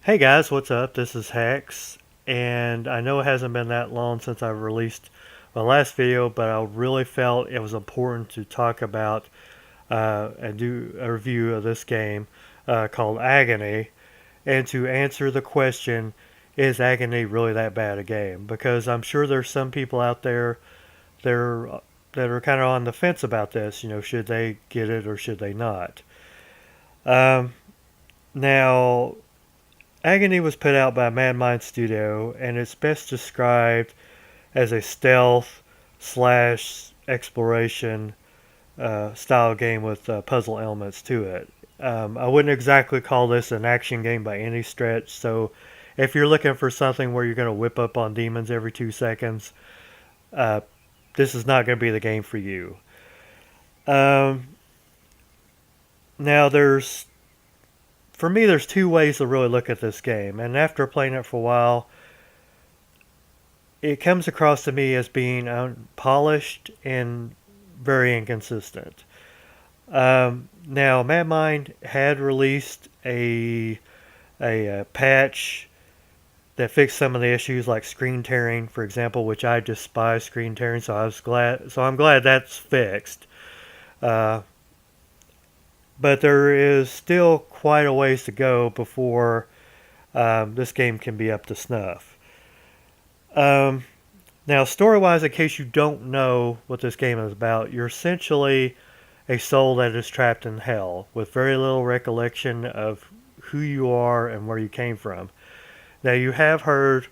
Hey guys, what's up? This is Hex, and I know it hasn't been that long since I released my last video, but I really felt it was important to talk about and do a review of this game called Agony, and to answer the question, is Agony really that bad a game? Because I'm sure there's some people out there that are kind of on the fence about this. Should they get it or should they not? Um, now, Agony was put out by Mad Mind Studio, and it's best described as a stealth slash exploration style game with puzzle elements to it. I wouldn't exactly call this an action game by any stretch, so if you're looking for something where you're going to whip up on demons every 2 seconds, uh, this is not going to be the game for you. Um, now, for me, there's two ways to really look at this game, and after playing it for a while, it comes across to me as being unpolished and very inconsistent. Now, Mad Mind had released a patch that fixed some of the issues, like screen tearing, for example, which I despise screen tearing. So I'm glad that's fixed. Uh, but there is still quite a ways to go before this game can be up to snuff. Um, Now, story-wise, in case you don't know what this game is about, you're essentially a soul that is trapped in hell with very little recollection of who you are and where you came from. Now, you have heard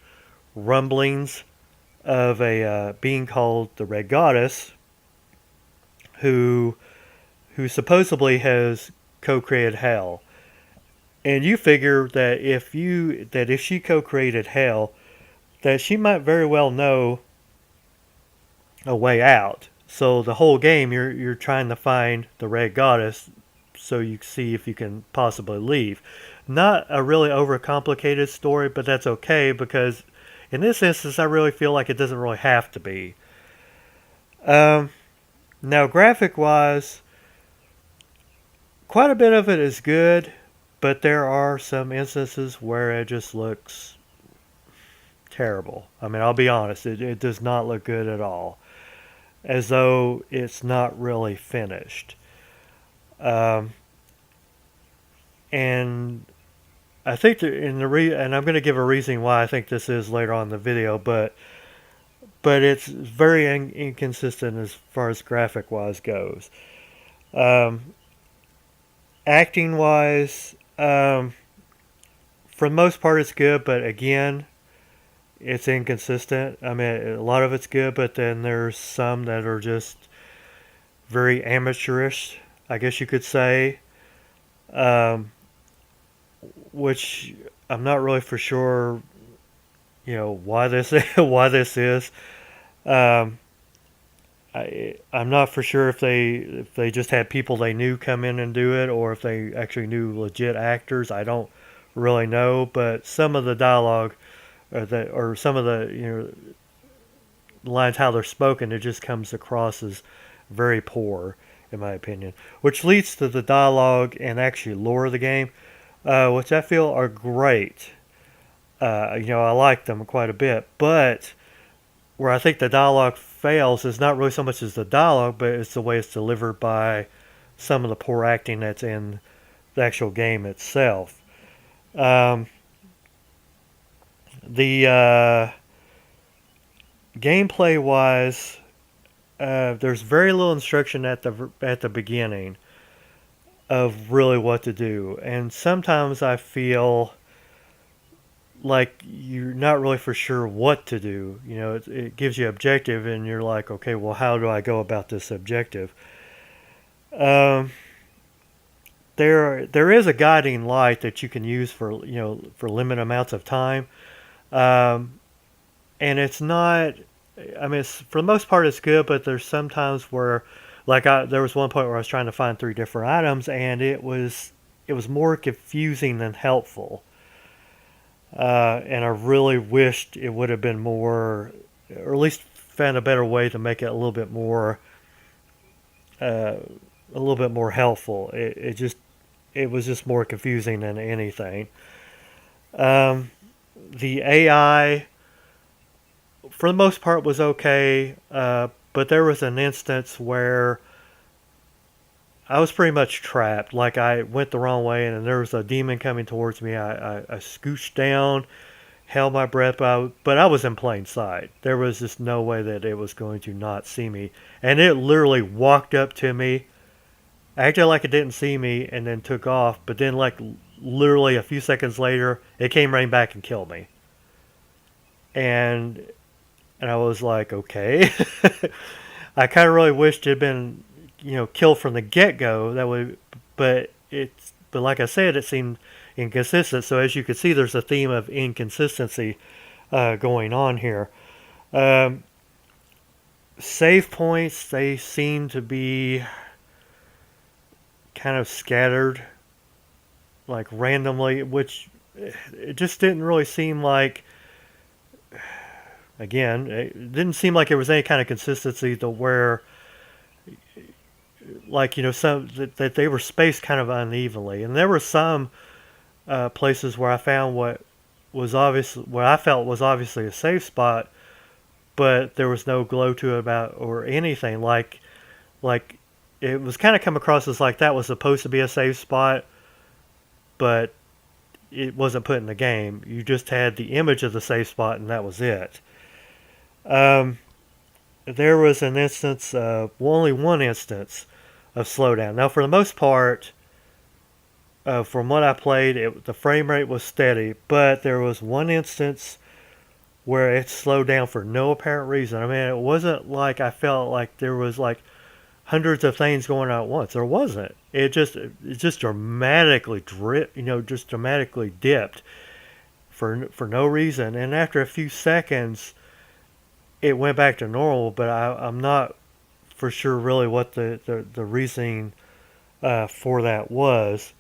rumblings of a being called the Red Goddess, who supposedly has co-created hell, and you figure that if she co-created hell, that she might very well know a way out. So the whole game, you're trying to find the Red Goddess, so you see if you can possibly leave. Not a really overcomplicated story, but that's okay because in this instance, I really feel like it doesn't really have to be. Um, Now, graphic wise, quite a bit of it is good, but there are some instances where it just looks terrible. I mean, I'll be honest, it does not look good at all, as though it's not really finished. Um, and I think and I'm going to give a reason why I think this is later on in the video, but it's very inconsistent as far as graphic wise goes. Um, Acting wise, for the most part, it's good, but again, it's inconsistent. I mean, a lot of it's good, but then there's some that are just very amateurish, I guess you could say, um, which I'm not really for sure, why this why this is. Um, I'm not for sure if they just had people they knew come in and do it, or if they actually knew legit actors. I don't really know, but some of the dialogue, or some of the lines how they're spoken, it just comes across as very poor, in my opinion. Which leads to the dialogue and actually lore of the game, which I feel are great. I like them quite a bit, but where I think the dialogue fails is not really so much as the dialogue, but it's the way it's delivered by some of the poor acting that's in the actual game itself. Um, the gameplay wise, there's very little instruction at the beginning of really what to do, and sometimes I feel like you're not really for sure what to do. It gives you objective, and you're like, okay, well, how do I go about this objective? Um, there is a guiding light that you can use for limited amounts of time, um, and it's not. I mean, for the most part, it's good, but there's sometimes where, like, there was one point where I was trying to find three different items, and it was more confusing than helpful. And I really wished it would have been more, or at least found a better way to make it uh, a little bit more helpful. It was just more confusing than anything. Um, the AI, for the most part, was okay, but there was an instance where I was pretty much trapped. Like I went the wrong way, and there was a demon coming towards me. I scooched down, held my breath, but I was in plain sight. There was just no way that it was going to not see me. And it literally walked up to me, acted like it didn't see me, and then took off. But then, like, literally a few seconds later, it came right back and killed me. And I was like, okay. I kind of really wished it had been, killed from the get go. That would, but like I said, it seemed inconsistent. So as you can see, there's a theme of inconsistency going on here. Um, Save points, they seem to be kind of scattered, like randomly, which it just didn't really seem like. Again, it didn't seem like there was any kind of consistency to where, like some that they were spaced kind of unevenly, and there were some places where I found what I felt was obviously a safe spot, but there was no glow to it about or anything like it was kind of come across as like that was supposed to be a safe spot, but it wasn't put in the game. You just had the image of the safe spot, and that was it. Um, there was an instance, only one instance of slowdown. Now, for the most part, from what I played, the frame rate was steady, but there was one instance where it slowed down for no apparent reason. I mean, it wasn't like I felt like there was like hundreds of things going on at once. There wasn't. It just dramatically just dramatically dipped for no reason. And after a few seconds, it went back to normal. But I'm not for sure really what the reasoning for that was.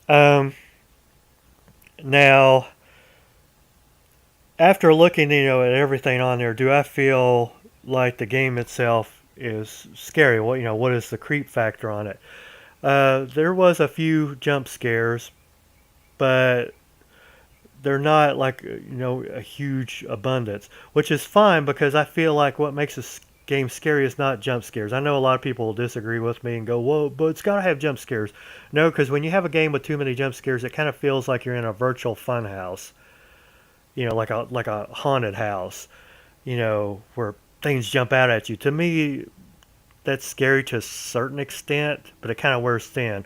Um, Now, after looking at everything on there, do I feel like the game itself is scary? What is the creep factor on it? There was a few jump scares, but they're not like a huge abundance, which is fine because I feel like what makes a game scary is not jump scares. I know a lot of people will disagree with me and go, "Whoa, but it's got to have jump scares." No, because when you have a game with too many jump scares, it kind of feels like you're in a virtual fun house, like a haunted house, where things jump out at you. To me, that's scary to a certain extent, but it kind of wears thin.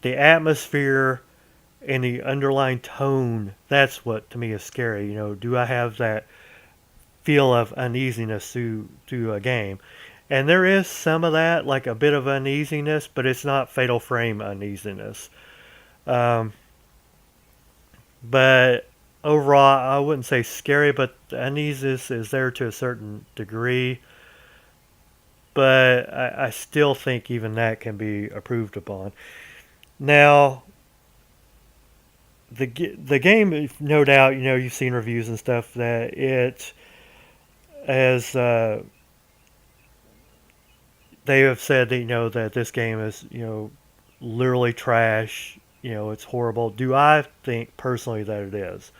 The atmosphere and the underlying tone, that's what to me is scary. Do I have that feel of uneasiness through a game? And there is some of that, like a bit of uneasiness, but it's not Fatal Frame uneasiness. Um, but overall, I wouldn't say scary, but the uneasiness is there to a certain degree. But I still think even that can be improved upon. Now, the game, no doubt, you've seen reviews and stuff that it as they have said that that this game is literally trash. It's horrible. Do I think personally that it is?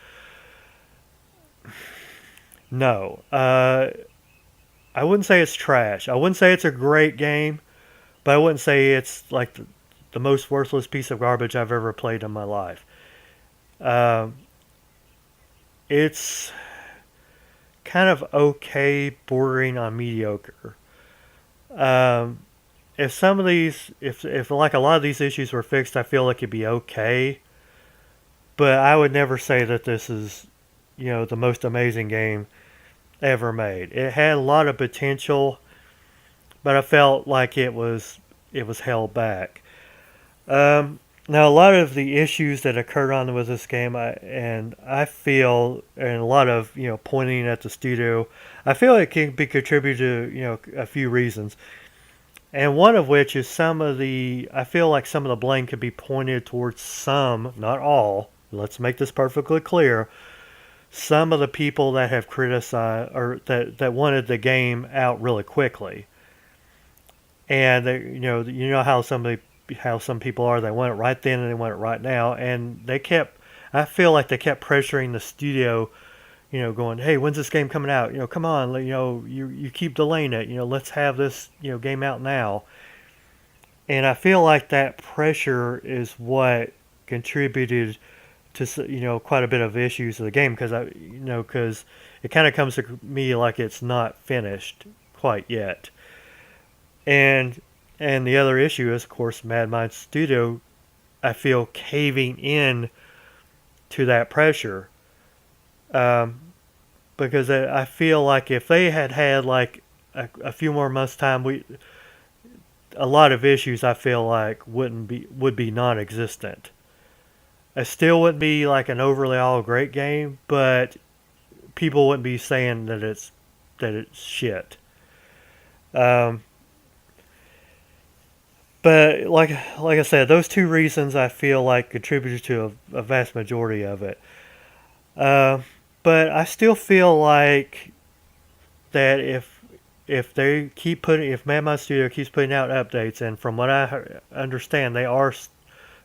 No. I wouldn't say it's trash. I wouldn't say it's a great game, but I wouldn't say it's like the most worthless piece of garbage I've ever played in my life. Um, it's kind of okay, bordering on mediocre. Um, if some of these, if like a lot of these issues were fixed, I feel like it'd be okay. But I would never say that this is, the most amazing game ever made. It had a lot of potential, but I felt like it was held back. Now, a lot of the issues that occurred on with this game, I feel, and a lot of pointing at the studio, I feel it can be contributed to a few reasons, and one of which is I feel like some of the blame could be pointed towards some, not all. Let's make this perfectly clear. Some of the people that have criticized or that wanted the game out really quickly, and how some people are. They want it right then and they want it right now, and they kept. I feel like they kept pressuring the studio, going, hey, when's this game coming out? Come on, you keep delaying it. Let's have this, game out now. And I feel like that pressure is what contributed to, quite a bit of issues of the game because it kind of comes to me like it's not finished quite yet. And and the other issue is, of course, Mad Mind Studio, I feel, caving in to that pressure. Um, because I feel like if they had had like a few more months time, a lot of issues I feel like would be non-existent. It still wouldn't be like an overly all great game, but people wouldn't be saying that it's shit. Um, but like I said, those two reasons I feel like contributed to a vast majority of it. Uh, but I still feel like that if Mad Mod Studio keeps putting out updates, and from what I understand, they are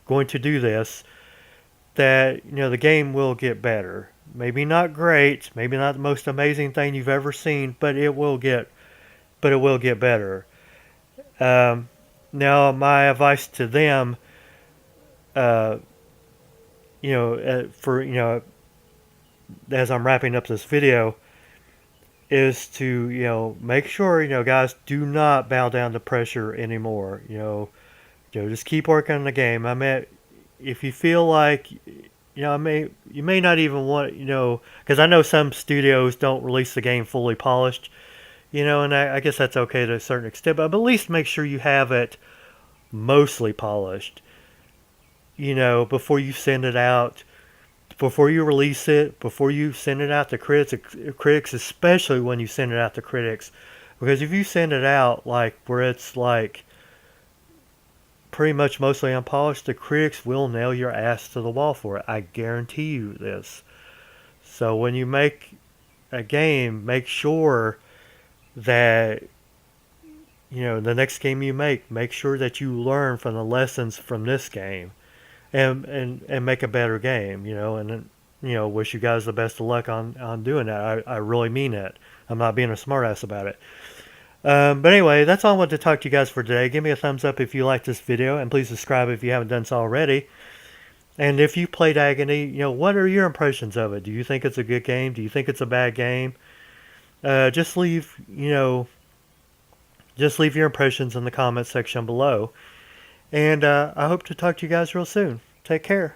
going to do this, that the game will get better. Maybe not great, maybe not the most amazing thing you've ever seen, but it will get better. Um, Now, my advice to them, uh, for as I'm wrapping up this video, is to make sure guys, do not bow down to pressure anymore. Just keep working on the game. I mean, if you feel like you may not even want because I know some studios don't release the game fully polished, and I guess that's okay to a certain extent, but at least make sure you have it mostly polished, before you send it out, before you release it, before you send it out to critics, especially when you send it out to critics, because if you send it out like where it's like pretty much mostly unpolished, the critics will nail your ass to the wall for it. I guarantee you this. So when you make a game, make sure that the next game you make sure that you learn from the lessons from this game, and make a better game. And wish you guys the best of luck on doing that. I really mean it. I'm not being a smartass about it. But anyway, that's all I wanted to talk to you guys for today. Give me a thumbs up if you like this video, and please subscribe if you haven't done so already. And if you played Agony, what are your impressions of it? Do you think it's a good game? Do you think it's a bad game? Just leave your impressions in the comments section below. And I hope to talk to you guys real soon. Take care.